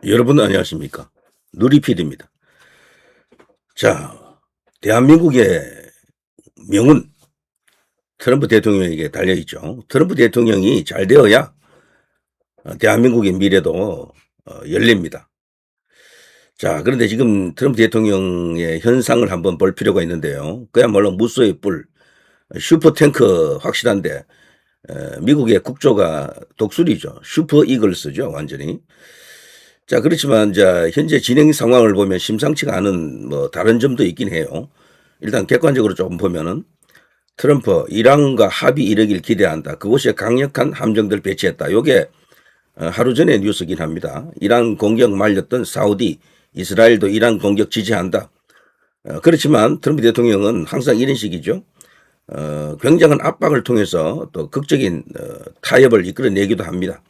여러분 안녕하십니까? 누리PD입니다. 자, 대한민국의 명운 트럼프 대통령에게 달려있죠. 트럼프 대통령이 잘 되어야 대한민국의 미래도 열립니다. 자, 그런데 지금 트럼프 대통령의 현상을 한번 볼 필요가 있는데요. 그야말로 무소의 뿔, 슈퍼탱크 확실한데 미국의 국조가 독수리죠. 슈퍼 이글스죠, 완전히. 자, 그렇지만 이제 현재 진행 상황을 보면 심상치가 않은 다른 점도 있긴 해요. 일단 객관적으로 조금 보면은 트럼프 이란과 합의 이르길 기대한다. 그곳에 강력한 함정들 배치했다. 요게 하루 전에 뉴스긴 합니다. 이란 공격 말렸던 사우디, 이스라엘도 이란 공격 지지한다. 그렇지만 트럼프 대통령은 항상 이런 식이죠. 굉장한 압박을 통해서 또 극적인 타협을 이끌어내기도 합니다.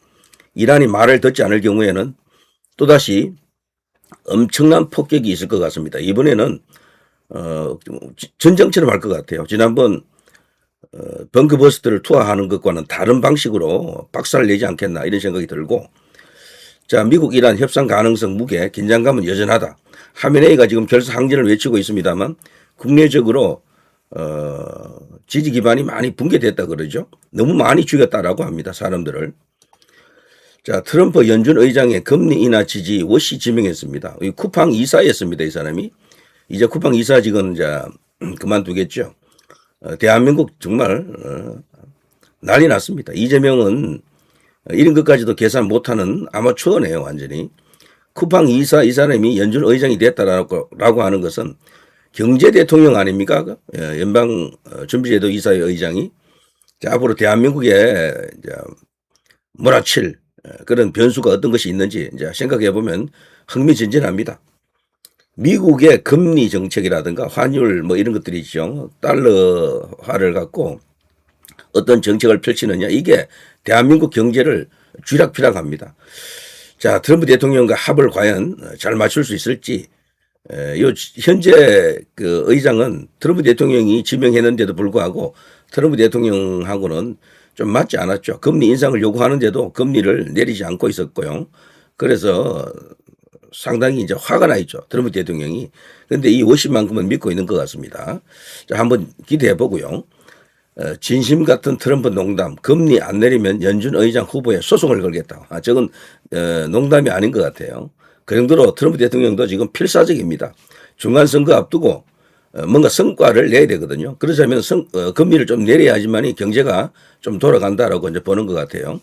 이란이 말을 듣지 않을 경우에는 또다시 엄청난 폭격이 있을 것 같습니다. 이번에는 전쟁처럼 할 것 같아요. 지난번 벙커버스터를 투하하는 것과는 다른 방식으로 박살을 내지 않겠나 이런 생각이 들고, 자, 미국 이란 협상 가능성 무게 긴장감은 여전하다. 하메네이가 지금 결사 항전을 외치고 있습니다만 국내적으로 지지 기반이 많이 붕괴됐다 그러죠. 너무 많이 죽였다라고 합니다. 사람들을. 자, 트럼프 연준 의장의 금리 인하 지지 워시 지명했습니다. 쿠팡 이사였습니다, 이 사람이. 이제 쿠팡 이사 직은 이제 그만두겠죠. 대한민국 정말 난리 났습니다. 이재명은 이런 것까지도 계산 못하는 아마추어네요, 완전히. 쿠팡 이사 이 사람이 연준 의장이 됐다라고 하는 것은 경제 대통령 아닙니까? 연방 준비제도 이사의 의장이. 자, 앞으로 대한민국에 몰아칠 그런 변수가 어떤 것이 있는지 이제 생각해 보면 흥미진진합니다. 미국의 금리 정책이라든가 환율 이런 것들이 있죠. 달러화를 갖고 어떤 정책을 펼치느냐, 이게 대한민국 경제를 쥐락펴락합니다. 자, 트럼프 대통령과 합을 과연 잘 맞출 수 있을지. 현재 그 의장은 트럼프 대통령이 지명했는데도 불구하고 트럼프 대통령하고는 좀 맞지 않았죠. 금리 인상을 요구하는데도 금리를 내리지 않고 있었고요. 그래서 상당히 이제 화가 나 있죠. 트럼프 대통령이. 그런데 이 50만큼은 믿고 있는 것 같습니다. 자, 한번 기대해 보고요. 진심 같은 트럼프 농담, 금리 안 내리면 연준 의장 후보에 소송을 걸겠다. 저건 농담이 아닌 것 같아요. 그 정도로 트럼프 대통령도 지금 필사적입니다. 중간선거 앞두고 뭔가 성과를 내야 되거든요. 그러자면 금리를 좀 내려야지만이 경제가 좀 돌아간다라고 이제 보는 것 같아요.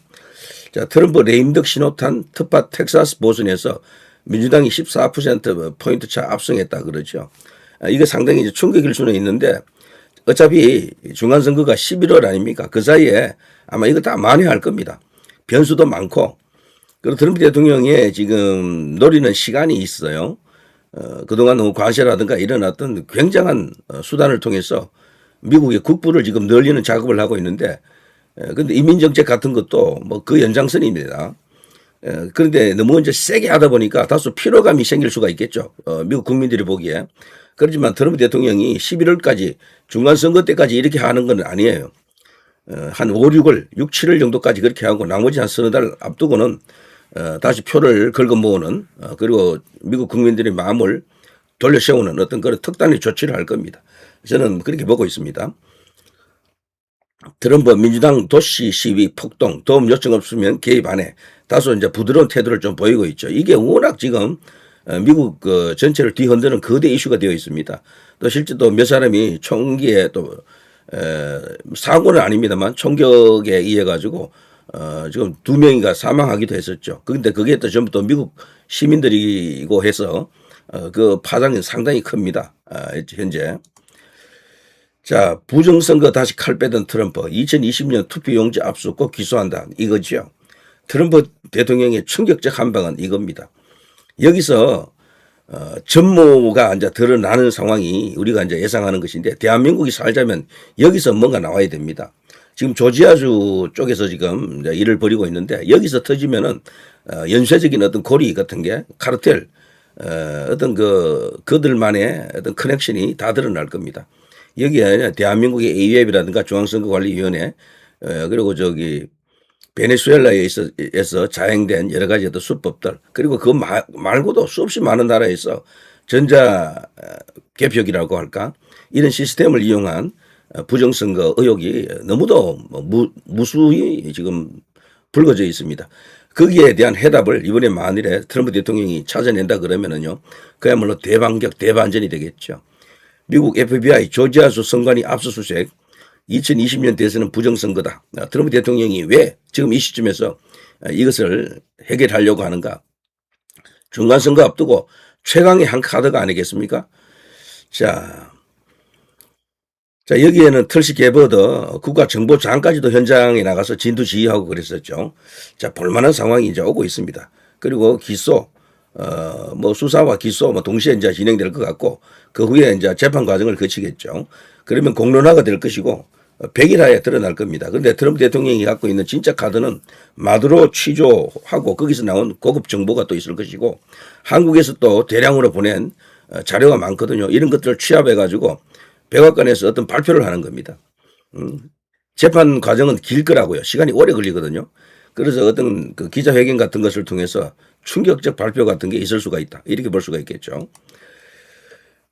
자, 트럼프 레임덕 신호탄 특파 텍사스 보선에서 민주당이 14%포인트 차 압승했다 그러죠. 이게 상당히 이제 충격일 수는 있는데 어차피 중간선거가 11월 아닙니까? 그 사이에 아마 이거 다 만회할 겁니다. 변수도 많고, 그리고 트럼프 대통령의 지금 노리는 시간이 있어요. 그동안 너무 과세라든가 일어났던 굉장한 수단을 통해서 미국의 국부를 지금 늘리는 작업을 하고 있는데, 근데 이민정책 같은 것도 그 연장선입니다. 그런데 너무 이제 세게 하다 보니까 다소 피로감이 생길 수가 있겠죠. 미국 국민들이 보기에. 그렇지만 트럼프 대통령이 11월까지 중간선거 때까지 이렇게 하는 건 아니에요. 한 5, 6월, 6, 7월 정도까지 그렇게 하고 나머지 한 서너 달 앞두고는 다시 표를 긁어 모으는 그리고 미국 국민들의 마음을 돌려 세우는 어떤 그런 특단의 조치를 할 겁니다. 저는 그렇게 보고 있습니다. 트럼프 민주당 도시 시위 폭동 도움 요청 없으면 개입 안 해. 다소 이제 부드러운 태도를 좀 보이고 있죠. 이게 워낙 지금 미국 전체를 뒤흔드는 거대 이슈가 되어 있습니다. 또 실제 또 몇 사람이 총기에 또 사고는 아닙니다만 총격에 의해 가지고 지금 2명이가 사망하기도 했었죠. 그런데 그게 또 전부 또 미국 시민들이고 해서 그 파장이 상당히 큽니다. 현재. 자, 부정선거 다시 칼 빼던 트럼프 2020년 투표용지 압수 꼭 기소한다 이거죠. 트럼프 대통령의 충격적 한방은 이겁니다. 여기서 전모가 이제 드러나는 상황이 우리가 이제 예상하는 것인데, 대한민국이 살자면 여기서 뭔가 나와야 됩니다. 지금 조지아주 쪽에서 지금 이제 일을 벌이고 있는데, 여기서 터지면은 연쇄적인 어떤 고리 같은 게 카르텔 어떤 그들만의 어떤 커넥션이 다 드러날 겁니다. 여기에 대한민국의 AUF이라든가 중앙선거관리위원회 그리고 베네수엘라에서 자행된 여러 가지 어떤 수법들 그리고 그 말고도 수없이 많은 나라에서 전자 개표기라고 할까 이런 시스템을 이용한 부정선거 의혹이 너무도 무수히 지금 불거져 있습니다. 거기에 대한 해답을 이번에 만일에 트럼프 대통령이 찾아낸다 그러면은요 그야말로 대반격 대반전이 되겠죠. 미국 FBI 조지아주 선관위 압수수색 2020년 대선은 부정선거다. 트럼프 대통령이 왜 지금 이 시점에서 이것을 해결하려고 하는가. 중간선거 앞두고 최강의 한 카드가 아니겠습니까? 자, 여기에는 털시 게버더 국가정보장까지도 현장에 나가서 진두지휘하고 그랬었죠. 자, 볼만한 상황이 이제 오고 있습니다. 그리고 기소, 수사와 기소 동시에 이제 진행될 것 같고 그 후에 이제 재판 과정을 거치겠죠. 그러면 공론화가 될 것이고 100일 하에 드러날 겁니다. 그런데 트럼프 대통령이 갖고 있는 진짜 카드는 마두로 취조하고 거기서 나온 고급 정보가 또 있을 것이고 한국에서 또 대량으로 보낸 자료가 많거든요. 이런 것들을 취합해가지고 백악관에서 어떤 발표를 하는 겁니다. 재판 과정은 길 거라고요. 시간이 오래 걸리거든요. 그래서 어떤 그 기자회견 같은 것을 통해서 충격적 발표 같은 게 있을 수가 있다. 이렇게 볼 수가 있겠죠.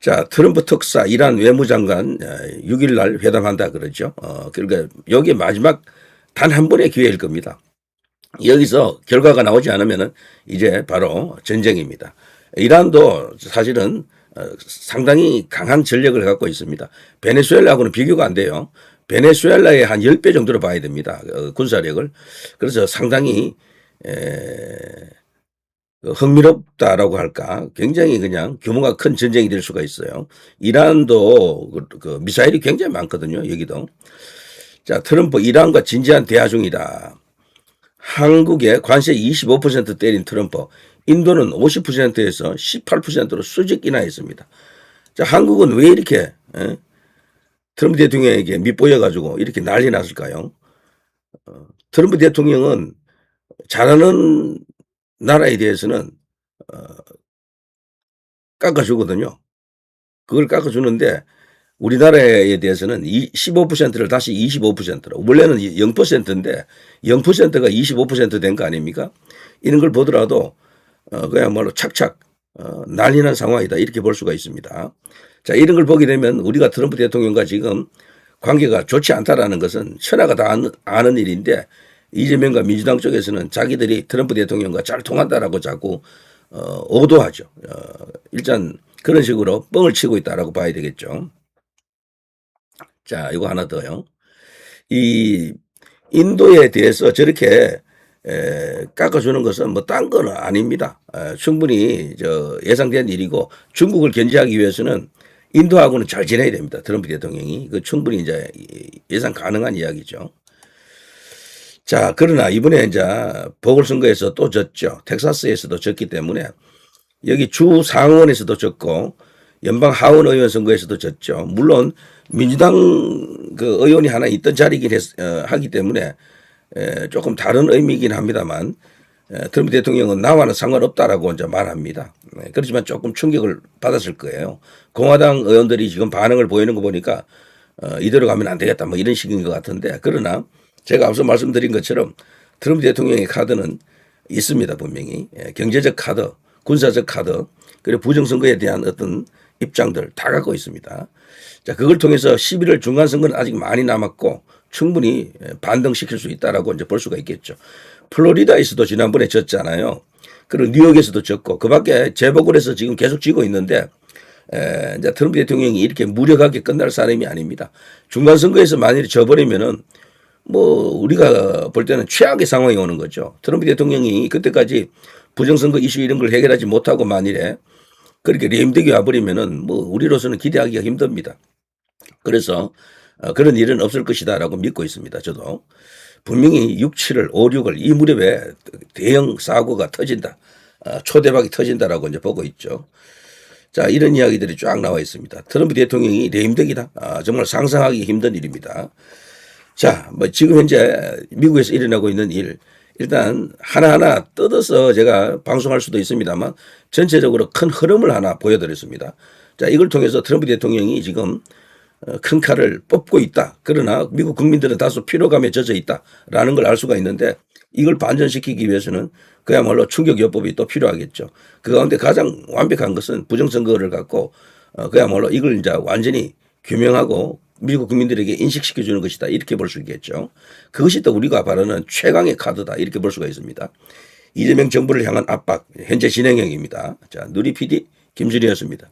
자, 트럼프 특사 이란 외무장관 6일 날 회담한다 그러죠. 그러니까 여기 마지막 단 한 번의 기회일 겁니다. 여기서 결과가 나오지 않으면은 이제 바로 전쟁입니다. 이란도 사실은 상당히 강한 전력을 갖고 있습니다. 베네수엘라하고는 비교가 안 돼요. 베네수엘라의 한 10배 정도로 봐야 됩니다. 군사력을. 그래서 상당히 흥미롭다라고 할까 굉장히 그냥 규모가 큰 전쟁이 될 수가 있어요. 이란도 그 미사일이 굉장히 많거든요. 여기도. 자, 트럼프 이란과 진지한 대화 중이다. 한국에 관세 25% 때린 트럼프. 인도는 50%에서 18%로 수직 인하했습니다. 자, 한국은 왜 이렇게 트럼프 대통령에게 밑보여가지고 이렇게 난리 났을까요? 트럼프 대통령은 잘하는 나라에 대해서는 깎아주거든요. 그걸 깎아주는데 우리나라에 대해서는 15%를 다시 25%로 원래는 0%인데 0%가 25% 된 거 아닙니까? 이런 걸 보더라도 그야말로 착착 난리난 상황이다 이렇게 볼 수가 있습니다. 자, 이런 걸 보게 되면 우리가 트럼프 대통령과 지금 관계가 좋지 않다라는 것은 천하가 다 아는 일인데 이재명과 민주당 쪽에서는 자기들이 트럼프 대통령과 잘 통한다라고 자꾸 오도하죠. 일단 그런 식으로 뻥을 치고 있다라고 봐야 되겠죠. 자, 이거 하나 더요. 이 인도에 대해서 저렇게 깎아주는 것은 뭐 딴 건 아닙니다. 충분히 예상된 일이고 중국을 견제하기 위해서는 인도하고는 잘 지내야 됩니다. 트럼프 대통령이 그 충분히 이제 예상 가능한 이야기죠. 자, 그러나 이번에 이제 보궐선거에서 또 졌죠. 텍사스에서도 졌기 때문에 여기 주 상원에서도 졌고 연방 하원 의원 선거에서도 졌죠. 물론 민주당 그 의원이 하나 있던 자리이긴 하기 때문에 조금 다른 의미이긴 합니다만 트럼프 대통령은 나와는 상관없다라고 이제 말합니다. 그렇지만 조금 충격을 받았을 거예요. 공화당 의원들이 지금 반응을 보이는 거 보니까 이대로 가면 안 되겠다 뭐 이런 식인 것 같은데 그러나 제가 앞서 말씀드린 것처럼 트럼프 대통령의 카드는 있습니다. 분명히 경제적 카드, 군사적 카드 그리고 부정선거에 대한 어떤 입장들 다 갖고 있습니다. 자, 그걸 통해서 11월 중간선거는 아직 많이 남았고 충분히 반등시킬 수 있다라고 이제 볼 수가 있겠죠. 플로리다에서도 지난번에 졌잖아요. 그리고 뉴욕에서도 졌고 그밖에 재보궐에서 지금 계속 지고 있는데 이제 트럼프 대통령이 이렇게 무력하게 끝날 사람이 아닙니다. 중간선거에서 만일에 져버리면은 뭐 우리가 볼 때는 최악의 상황이 오는 거죠. 트럼프 대통령이 그때까지 부정선거 이슈 이런 걸 해결하지 못하고 만일에 그렇게 레임덕이 와버리면은 뭐 우리로서는 기대하기가 힘듭니다. 그래서 그런 일은 없을 것이다라고 믿고 있습니다. 저도 분명히 6, 7월, 5, 6월 이 무렵에 대형 사고가 터진다, 초대박이 터진다라고 이제 보고 있죠. 자, 이런 이야기들이 쫙 나와 있습니다. 트럼프 대통령이 레임덕이다. 정말 상상하기 힘든 일입니다. 자, 뭐 지금 현재 미국에서 일어나고 있는 일 일단 하나하나 뜯어서 제가 방송할 수도 있습니다만 전체적으로 큰 흐름을 하나 보여드렸습니다. 자, 이걸 통해서 트럼프 대통령이 지금 큰 칼을 뽑고 있다. 그러나 미국 국민들은 다소 피로감에 젖어 있다라는 걸 알 수가 있는데 이걸 반전시키기 위해서는 그야말로 충격요법이 또 필요하겠죠. 그 가운데 가장 완벽한 것은 부정선거를 갖고 그야말로 이걸 이제 완전히 규명하고 미국 국민들에게 인식시켜주는 것이다. 이렇게 볼 수 있겠죠. 그것이 또 우리가 바라는 최강의 카드다. 이렇게 볼 수가 있습니다. 이재명 정부를 향한 압박, 현재 진행형입니다. 자, 누리 PD 김준희였습니다.